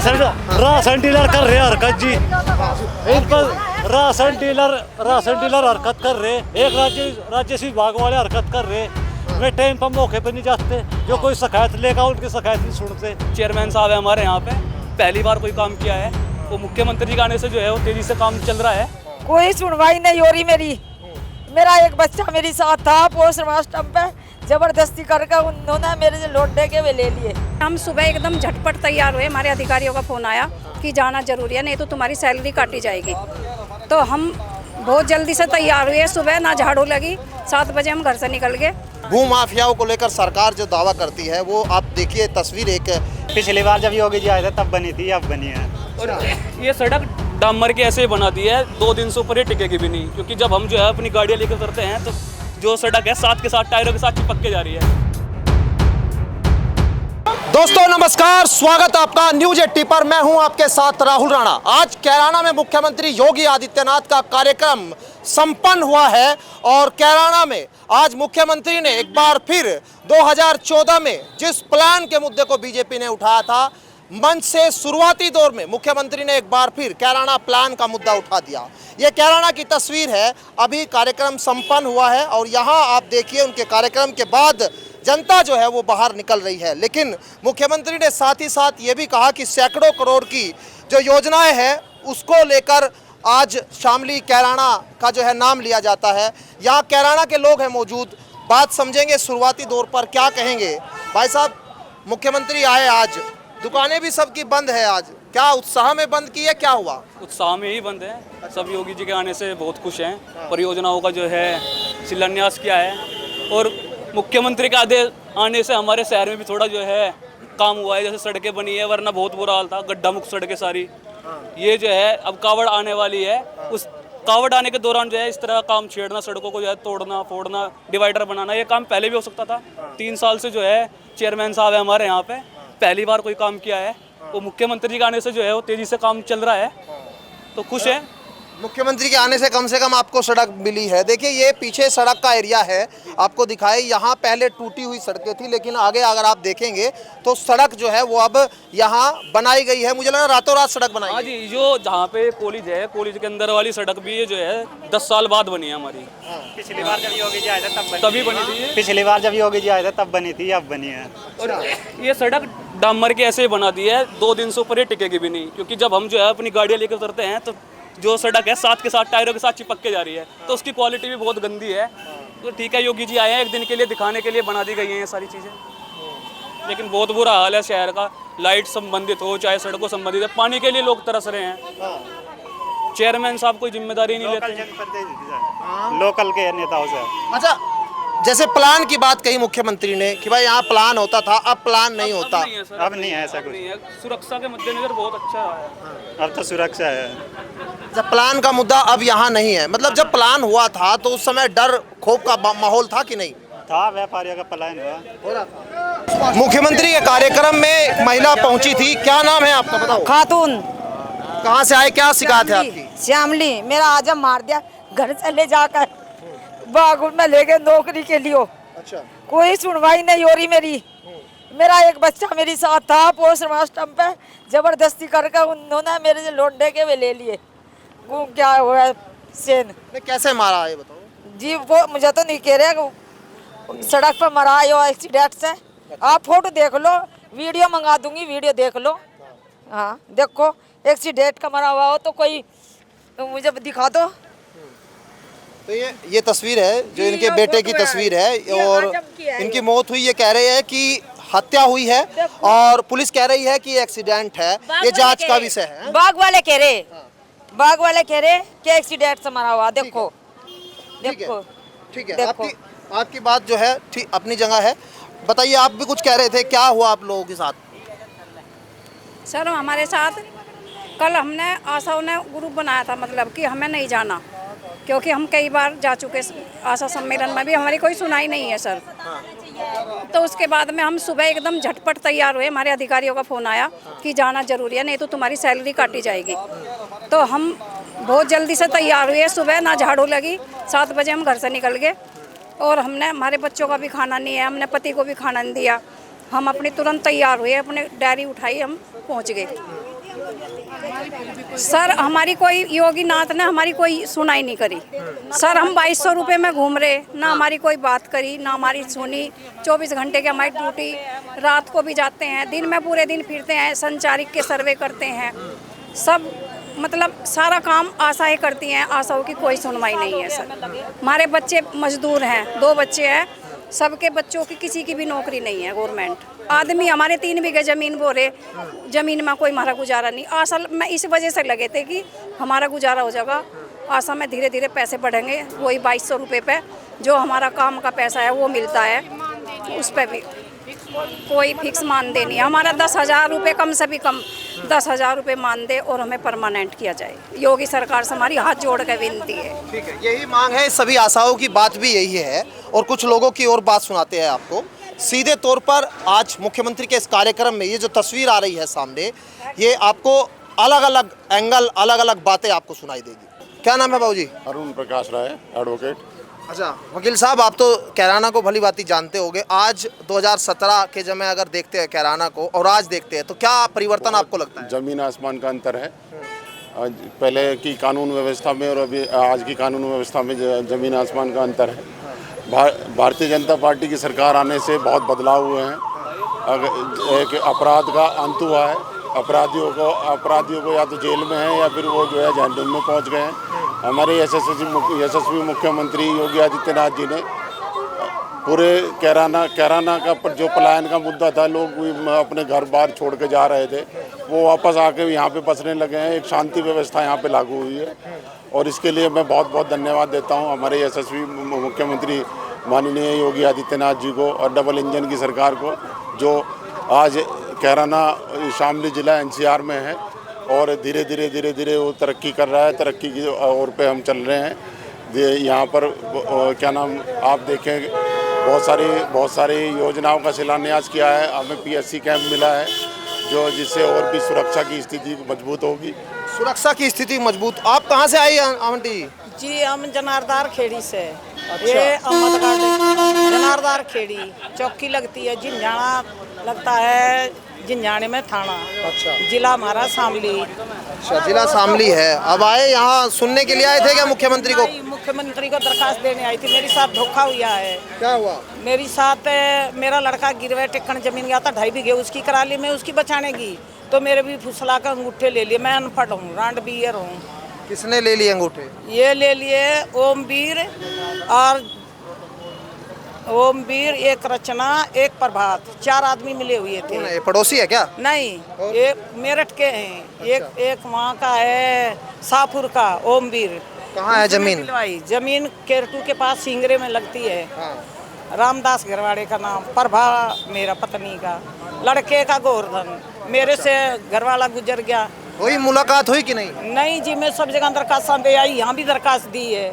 Ration dealer कर रहे हरकत जी। इन पर राशन डीलर हरकत कर रहे, एक राज्य विभाग वाले हरकत कर रहे। वे टाइम पर मौके पर नहीं जाते, जो कोई शिकायत लेगा उनकी शिकायत नहीं सुनते। चेयरमैन साहब है हमारे यहाँ पे, पहली बार कोई काम किया है, वो मुख्यमंत्री जी के आने से जो है वो तेजी से काम चल रहा है। कोई सुनवाई नहीं हो रही मेरा एक बच्चा मेरे साथ था पोस्ट मास्टर पे, जबरदस्ती करके उन्होंने मेरे से लौटने के वे ले लिए। हम सुबह एकदम झटपट तैयार हुए, हमारे अधिकारियों का फोन आया कि जाना जरूरी है, नहीं तो तुम्हारी सैलरी काटी जाएगी। तो हम बहुत जल्दी से तैयार हुए, सुबह ना झाड़ू लगी, 7 बजे हम घर से निकल गए। भू माफियाओं को लेकर सरकार जो दावा करती है वो आप देखिए तस्वीर एक पिछली बार जब योगी जी आए थे तब बनी थी, अब बनी है। और ये सड़क डामर के ऐसे ही बना दी है, 2 दिन से ऊपर ये टिकेगी भी नहीं, क्योंकि जब हम जो है अपनी गाड़ियाँ लेकर उतरते हैं तो जो सड़क है साथ के साथ टायरों के साथ चिपक के जा रही है। दोस्तों नमस्कार, स्वागत है आपका न्यूज 80 पर। मैं हूं आपके साथ राहुल राणा। आज कैराना में मुख्यमंत्री योगी आदित्यनाथ का कार्यक्रम संपन्न हुआ है और कैराना में आज मुख्यमंत्री ने एक बार फिर 2014 में जिस प्लान के मुद्दे को बीजेपी ने उठाया था, मंच से शुरुआती दौर में मुख्यमंत्री ने एक बार फिर कैराना प्लान का मुद्दा उठा दिया। ये कैराना की तस्वीर है, अभी कार्यक्रम संपन्न हुआ है और यहाँ आप देखिए उनके कार्यक्रम के बाद जनता जो है वो बाहर निकल रही है। लेकिन मुख्यमंत्री ने साथ ही साथ ये भी कहा कि सैकड़ों करोड़ की जो योजनाएं हैं उसको लेकर आज शामली कैराना का जो है नाम लिया जाता है। यहाँ कैराना के लोग हैं मौजूद, बात समझेंगे शुरुआती दौर पर क्या कहेंगे। भाई साहब, मुख्यमंत्री आए आज, दुकानें भी सबकी बंद है आज, क्या उत्साह में बंद की है, क्या हुआ? उत्साह में ही बंद है, सब योगी जी के आने से बहुत खुश हैं। परियोजनाओं का जो है शिलान्यास किया है और मुख्यमंत्री के आने से हमारे शहर में भी थोड़ा जो है काम हुआ है, जैसे सड़कें बनी है, वरना बहुत बुरा हाल था, गड्ढा मुक्त सड़कें सारी। ये जो है अब कावड़ आने वाली है, उस कावड़ आने के दौरान जो है इस तरह काम छेड़ना, सड़कों को जो है तोड़ना फोड़ना, डिवाइडर बनाना, ये काम पहले भी हो सकता था। 3 साल से जो है चेयरमैन साहब है हमारे यहाँ पे, पहली बार कोई काम किया है, वो मुख्यमंत्री जी के आने से जो है वो तेजी से काम चल रहा है, तो खुश है। मुख्यमंत्री के आने से कम आपको सड़क मिली है। देखिए ये पीछे सड़क का एरिया है, आपको दिखाए, यहाँ पहले टूटी हुई सड़कें थी, लेकिन आगे अगर आप देखेंगे तो सड़क जो है वो अब यहाँ बनाई गई है। मुझे लगा रातों रात सड़क बनाई। हाँ जी, जो जहाँ पे कॉलेज है, कॉलेज के अंदर वाली सड़क भी ये जो है 10 साल बाद बनी है हमारी। पिछली बार जब योगी जी आए थे तभी बनी थी। पिछली बार जब योगी जी आए थे तब बनी थी, अब बनी है। और ये सड़क डामर के ऐसे ही बना दी है, 2 दिन से ऊपर ये टिकेगी भी नहीं, क्योंकि जब हम जो है अपनी गाड़ियाँ लेकर उतरते हैं तो जो सड़क है साथ के साथ टायरों के साथ चिपक के जा रही है, तो उसकी क्वालिटी भी बहुत गंदी है। तो ठीक है, योगी जी आए हैं, एक दिन के लिए दिखाने के लिए बना दी गई हैं ये सारी चीज़ें, लेकिन बहुत बुरा हाल है शहर का। लाइट संबंधित हो चाहे सड़कों संबंधित है, पानी के लिए लोग तरस रहे हैं। चेयरमैन साहब कोई जिम्मेदारी नहीं लेते, लोकल के नेताओं से। अच्छा, जैसे प्लान की बात कही मुख्यमंत्री ने कि भाई यहाँ प्लान होता था, अब प्लान नहीं होता। अब नहीं है ऐसा कुछ। सुरक्षा के मद्देनजर बहुत अच्छा है, अब तो सुरक्षा है। जब प्लान का मुद्दा अब यहाँ नहीं है, मतलब जब प्लान हुआ था तो उस समय डर खौफ का माहौल था कि नहीं था? व्यापारियों का पलायन हुआ। मुख्यमंत्री के कार्यक्रम में एक महिला पहुंची थी, क्या नाम है आपका, बताओ? खातून। कहाँ से आए, क्या शिकायत है आपकी? श्यामली, मेरा आजम मार दिया, घर से ले जाकर बागुल में ले गए नौकरी के लिए। अच्छा, कोई सुनवाई नहीं हो रही मेरा एक बच्चा मेरे साथ था पोस्ट मास्टर पे, जबरदस्ती करके उन्होंने मेरे से लौटने के वे ले लिए। वो क्या हुआ सेन कैसे मारा है ये बताओ? जी वो मुझे तो नहीं कह रहे, सड़क पर मरा है एक्सीडेंट से। आप फोटो देख लो, वीडियो मंगा दूंगी, वीडियो देख लो। हाँ देखो, एक्सीडेंट का मरा हुआ हो तो कोई मुझे दिखा दो। तो ये तस्वीर है जो इनके बेटे की तस्वीर है और इनकी मौत हुई। ये कह रहे हैं कि हत्या हुई है और पुलिस कह रही है कि एक्सीडेंट है, ये जांच का विषय है। बाग वाले कह रहे कि एक्सीडेंट से मरा हुआ। देखो देखो, ठीक है, आपकी बात जो है ठीक अपनी जगह है। बताइए, आप भी कुछ कह रहे थे, क्या हुआ आप लोगों के साथ? सर हमारे साथ कल हमने आशा ने ग्रुप बनाया था, मतलब कि हमें नहीं जाना, क्योंकि हम कई बार जा चुके आशा सम्मेलन में भी, हमारी कोई सुनाई नहीं है सर। तो उसके बाद में हम सुबह एकदम झटपट तैयार हुए, हमारे अधिकारियों का फ़ोन आया कि जाना जरूरी है, नहीं तो तुम्हारी सैलरी काटी जाएगी। तो हम बहुत जल्दी से तैयार हुए, सुबह ना झाड़ू लगी, 7 बजे हम घर से निकल गए। और हमने, हमारे बच्चों का भी खाना नहीं है, हमने पति को भी खाना नहीं दिया, हम अपने तुरंत तैयार हुए, अपने डायरी उठाई, हम पहुंच गए। सर हमारी कोई योगी नाथ ने हमारी कोई सुनाई नहीं करी। सर हम 2200 रुपये में घूम रहे, ना हमारी कोई बात करी, ना हमारी सुनी। 24 घंटे की हमारी ड्यूटी, रात को भी जाते हैं, दिन में पूरे दिन फिरते हैं, संचारिक के सर्वे करते हैं, सब मतलब सारा काम आशाएं करती हैं। आशाओं की कोई सुनवाई नहीं है सर। हमारे बच्चे मजदूर हैं, 2 बच्चे हैं, सबके बच्चों की किसी की भी नौकरी नहीं है गवर्नमेंट। आदमी हमारे 3 बीघे ज़मीन बोरे, ज़मीन में कोई हमारा गुजारा नहीं। आशा में इस वजह से लगे थे कि हमारा गुजारा हो जाएगा, आशा में धीरे धीरे पैसे बढ़ेंगे। वही 2200 रुपये पे जो हमारा काम का पैसा है वो मिलता है, उस पर भी कोई फिक्स मानदेय नहीं है। हमारा 10,000 रुपये कम से भी कम 10,000 रुपये मानदेय और हमें परमानेंट किया जाए। योगी सरकार से हमारी हाथ जोड़ कर विनती है। ठीक है, यही मांग है, सभी आशाओं की बात भी यही है। और कुछ लोगों की और बात सुनाते हैं आपको। सीधे तौर पर आज मुख्यमंत्री के इस कार्यक्रम में ये जो तस्वीर आ रही है सामने, ये आपको अलग अलग एंगल, अलग अलग बातें आपको सुनाई देगी। क्या नाम है बाबूजी? अरुण प्रकाश राय, एडवोकेट। अच्छा वकील साहब, आप तो कैराना को भली भांति जानते होंगे। आज 2017 के समय अगर देखते हैं कैराना को और आज देखते हैं तो क्या परिवर्तन आपको लगता है? जमीन आसमान का अंतर है। आज पहले की कानून व्यवस्था में और अभी आज की कानून व्यवस्था में जमीन आसमान का अंतर है। भारतीय जनता पार्टी की सरकार आने से बहुत बदलाव हुए हैं। एक अपराध का अंत हुआ है। अपराधियों को या तो जेल में है या फिर वो जो है जहन्नुम में पहुंच गए हैं। हमारे यशस्वी मुख्यमंत्री योगी आदित्यनाथ जी ने पूरे कैराना का जो पलायन का मुद्दा था, लोग अपने घर बार छोड़ के जा रहे थे, वो वापस आके यहाँ पे बसने लगे हैं। एक शांति व्यवस्था यहाँ पे लागू हुई है और इसके लिए मैं बहुत बहुत धन्यवाद देता हूँ हमारे यशस्वी मुख्यमंत्री माननीय योगी आदित्यनाथ जी को और डबल इंजन की सरकार को, जो आज कैराना शामली जिला NCR में है और धीरे धीरे वो तरक्की कर रहा है। तरक्की की ओर पे हम चल रहे हैं। यहाँ पर क्या नाम आप देखें, बहुत सारी योजनाओं का शिलान्यास किया है। हमें PSC कैंप मिला है जो जिससे और भी सुरक्षा की स्थिति मजबूत होगी। सुरक्षा की स्थिति मजबूत। आप कहाँ से आई आंटी जी? हम जनारदार खेड़ी से। ये अहमदगढ़ जनारदार खेड़ी चौकी लगती है, झिंझाना लगता है, झिंझाने में थाना। अच्छा, जिला हमारा शामली। अच्छा, जिला शामली है। अब आए यहाँ सुनने के लिए आए थे क्या मुख्यमंत्री को? मुख्यमंत्री को दरखास्त देने आई थी। मेरे साथ धोखा हुआ है। क्या हुआ? मेरी साथ मेरा लड़का गिरवे टेक्कन जमीन गया था, 2.5 बीघे उसकी करा ली मैं, उसकी बचाने की तो मेरे भी फुसला कर अंगूठे ले लिए। मैं अनपढ़ हूँ, रांड बियर हूँ। किसने ले लिए अंगूठे? ये ले लिए ओमवीर, एक रचना, एक प्रभात, 4 आदमी मिले हुए थे। ये पड़ोसी है क्या? नहीं, एक मेरठ के हैं। एक वहाँ का है शाहपुर का ओमवीर। कहाँ है जमीन? जमीन केरटू के पास सिंगरे में लगती है। हाँ। रामदास घरवाड़े का नाम, प्रभा मेरा पत्नी का, लड़के का गोवर्धन। मेरे से घरवाला गुजर गया। कोई मुलाकात हुई कि नहीं? नहीं जी, मैं सब जगह दरखास्त दे आई, यहाँ भी दरखास्त दी है।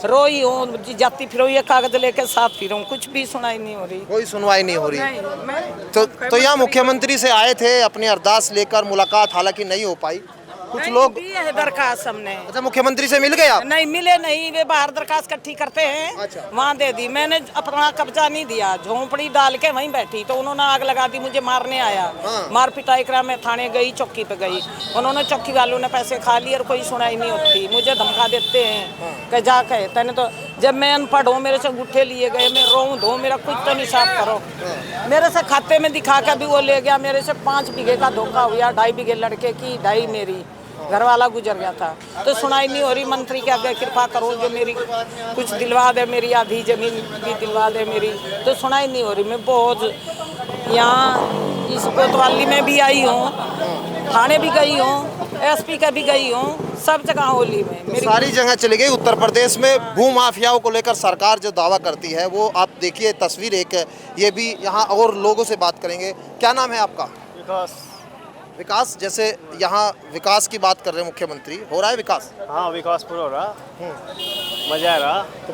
रोई हूँ, जाती फिरो, ये कागज लेके साथ फिरूँ, कुछ भी सुनाई नहीं हो रही। कोई सुनवाई नहीं हो रही। तो यहाँ मुख्यमंत्री से आए थे अपनी अरदास लेकर, मुलाकात हालांकि नहीं हो पाई। कुछ लोग दी है दरखास्त हमने। अच्छा, मुख्यमंत्री से मिल गए आप? नहीं मिले नहीं, वे बाहर दरखास्त इकट्ठी करते हैं। अच्छा। वहाँ दे दी। मैंने अपना कब्जा नहीं दिया, झोंपड़ी डाल के वहीं बैठी तो उन्होंने आग लगा दी, मुझे मारने आया। हाँ। मार पिटाई करा, मैं थाने गई, चौकी पे गई। उन्होंने चौकी वालों ने पैसे खा लिए और कोई सुनाई नहीं होती। मुझे धमका देते हैं कि जा के तेने तो, जब मैं अनपढ़ हूँ, मेरे से अंगूठे लिए गए, मैं रोऊँ धो, मेरा कुछ तो निशाब करो। मेरे से खाते में दिखा के भी वो ले गया। मेरे से 5 बीघे का धोखा हुआ, 2.5 बीघे लड़के की, 2.5 मेरी, घरवाला गुजर गया था। तो सुनाई नहीं हो रही। मंत्री के आगे कृपा करो, जो मेरी कुछ दिलवा दे, मेरी आधी जमीन भी दिलवा दे मेरी। तो सुनाई नहीं हो रही। मैं बहुत यहाँ इस कोतवाली में भी आई हूँ, थाने भी गई हूँ, SP का भी गई हूँ, सब जगह होली में मेरी सारी जगह चली गई। उत्तर प्रदेश में भू माफियाओं को लेकर सरकार जो दावा करती है वो आप देखिए तस्वीर एक है। ये भी यहाँ और लोगों से बात करेंगे। क्या नाम है आपका? विकास। जैसे यहाँ विकास की बात कर रहे हैं मुख्यमंत्री, हो रहा है विकास? हाँ, विकास पूरा हो रहा, मजा आ रहा। तो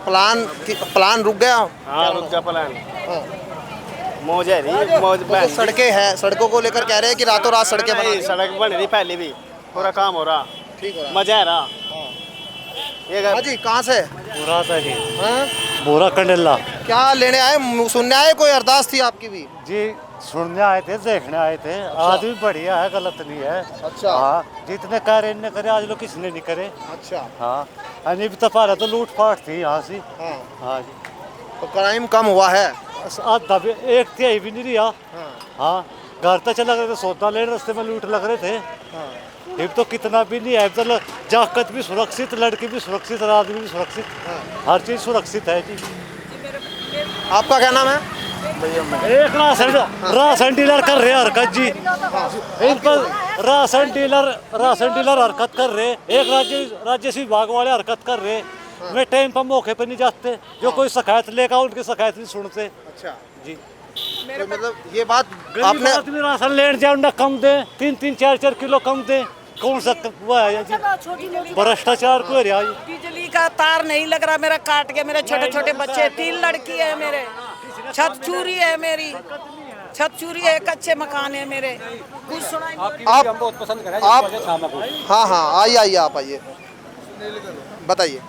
प्लान रुक गया? हाँ, रुक गया प्लान। हाँ। मौज है रही, मौज तो सड़कें हैं, सड़कों को लेकर कह रहे हैं कि रातों रात सड़कें बना दी। सड़क बन रही पहले भी, पूरा काम हो रहा, ठीक हो रहा, मजा आ रहा। हाँ जी, कहाँ से? बोरा था जी। हाँ? बोरा कंडेला क्या लेने आए? सुनने आए? कोई अरदास थी आपकी भी? जी, सुनने आए थे, देखने आए थे। आदमी बढ़िया है, गलत नहीं है। अच्छा। हाँ, जितने कह रहे इनने करे, आज लोग किसने नहीं करे। अच्छा। हाँ, अभी तो पहले तो लूट फाट थी यहाँ से। हाँ। हाँ जी, तो क्राइम कम हुआ है। आधा भी, एक तिहाई भी नहीं रहा। हाँ, घर तो चला गए थे, सौदा लेने रास्ते में लूट लग रहे थे। अब तो कितना भी नहीं है, अब तो जाकत भी सुरक्षित, लड़की भी सुरक्षित, आदमी भी सुरक्षित, हर चीज सुरक्षित है जी। आपका क्या नाम है? एक राशन डीलर कर रहे हरकत जी। इन पर राशन डीलर हरकत कर रहे। एक राज्य से विभाग वाले हरकत कर रहे। वे टाइम पर मौके पर नहीं जाते, जो कोई शिकायत लेगा उनकी शिकायत नहीं सुनते। अच्छा जी, तो मतलब ये बात गरीब आपने आदमी राशन लेने जाए उन्हें कम दे, 3-3, 4-4 किलो कम दे। कौन सा वो है जी, भ्रष्टाचार को है। बिजली का तार नहीं लग रहा मेरा, काट के मेरे छोटे छोटे बच्चे, 3 लड़की है मेरे, छत चूरी है मेरी, छत चूरी है, कच्चे मकान है मेरे, कुछ सुनाई नहीं। आप बहुत पसंद करें आप हाँ हाँ आइए आप आइए, बताइए।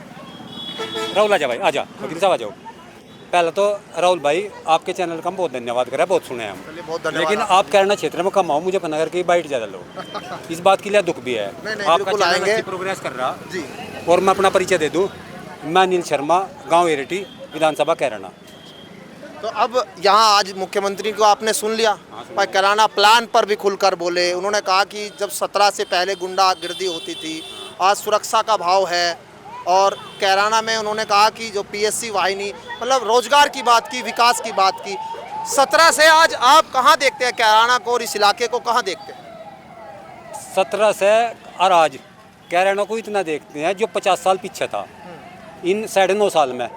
राहुल आजा भाई, आजा वकील साहब आ जाओ। पहले तो राहुल भाई आपके चैनल का हम बहुत धन्यवाद करें, बहुत सुने हम, बहुत धन्यवाद। लेकिन आप कैराना क्षेत्र में कम आओ, मुझे पता करके बाइट ज़्यादा लो, इस बात के लिए दुख भी है। आपका बिल्कुल चैनल आएंगे। अच्छी प्रोग्रेस कर रहा जी। और मैं अपना परिचय दे दूँ, मैं अनिल शर्मा, गाँव एरेटी, विधानसभा कैराना। तो अब यहाँ आज मुख्यमंत्री को आपने सुन लिया, भाई कैराना प्लान पर भी खुलकर बोले। उन्होंने कहा कि जब 17 से पहले गुंडागर्दी होती थी, आज सुरक्षा का भाव है। और कैराना में उन्होंने कहा कि जो पीएससी वाहिनी, मतलब रोजगार की बात की, विकास की बात की। 17 से आज आप कहाँ देखते हैं कैराना को और इस इलाके को कहाँ देखते हैं? 17 से और आज कैराना को इतना देखते हैं जो 50 साल पीछे था, इन 9.5 साल में,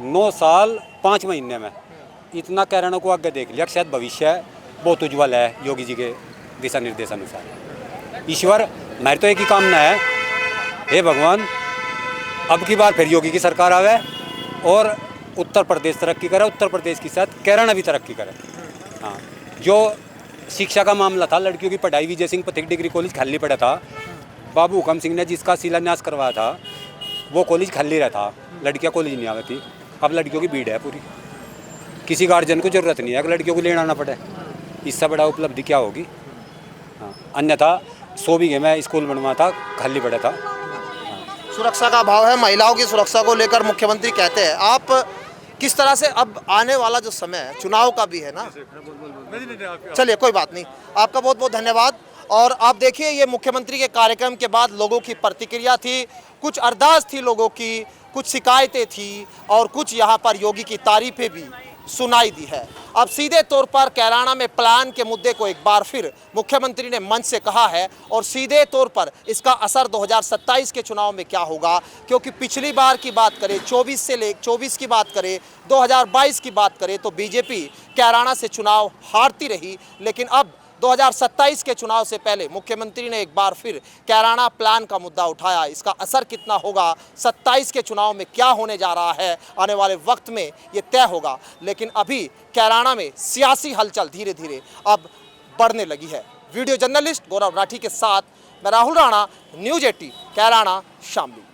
9 साल 5 महीने में इतना कैराना को आगे देख लिया। शायद भविष्य बहुत उज्जवल है योगी जी के दिशा निर्देशानुसार। ईश्वर मेरी तो एक ही कामना है, हे भगवान अब की बार फिर योगी की सरकार आवे और उत्तर प्रदेश तरक्की करे, उत्तर प्रदेश के साथ कैराना भी तरक्की करे। हाँ, जो शिक्षा का मामला था, लड़कियों की पढ़ाई, विजय सिंह पथिक डिग्री कॉलेज खाली पड़ा था, बाबू हुकम सिंह ने जिसका शिलान्यास करवाया था वो कॉलेज खाली रहा था, लड़कियाँ कॉलेज नहीं आती थी। अब लड़कियों की भीड़ है पूरी, किसी गार्जियन को जरूरत नहीं है कि लड़कियों को लेना ना पड़े। इससे बड़ा उपलब्धि क्या होगी। हाँ, अन्यथा 100 बीघे में स्कूल बनवा था, खाली पड़ा था। सुरक्षा का भाव है, महिलाओं की सुरक्षा को लेकर मुख्यमंत्री कहते हैं। आप किस तरह से, अब आने वाला जो समय है चुनाव का भी है ना, चलिए कोई बात नहीं, आपका बहुत बहुत धन्यवाद। और आप देखिए ये मुख्यमंत्री के कार्यक्रम के बाद लोगों की प्रतिक्रिया थी, कुछ अरदास थी लोगों की, कुछ शिकायतें थी और कुछ यहाँ पर योगी की तारीफें भी सुनाई दी है। अब सीधे तौर पर कैराना में प्लान के मुद्दे को एक बार फिर मुख्यमंत्री ने मंच से कहा है और सीधे तौर पर इसका असर 2027 के चुनाव में क्या होगा, क्योंकि पिछली बार की बात करें 24 की बात करें, 2022 की बात करें तो बीजेपी कैराना से चुनाव हारती रही। लेकिन अब 2027 के चुनाव से पहले मुख्यमंत्री ने एक बार फिर कैराना प्लान का मुद्दा उठाया। इसका असर कितना होगा, 27 के चुनाव में क्या होने जा रहा है, आने वाले वक्त में ये तय होगा। लेकिन अभी कैराना में सियासी हलचल धीरे धीरे अब बढ़ने लगी है। वीडियो जर्नलिस्ट गौरव राठी के साथ मैं राहुल राणा, न्यूज़ 18 कैराना शामली।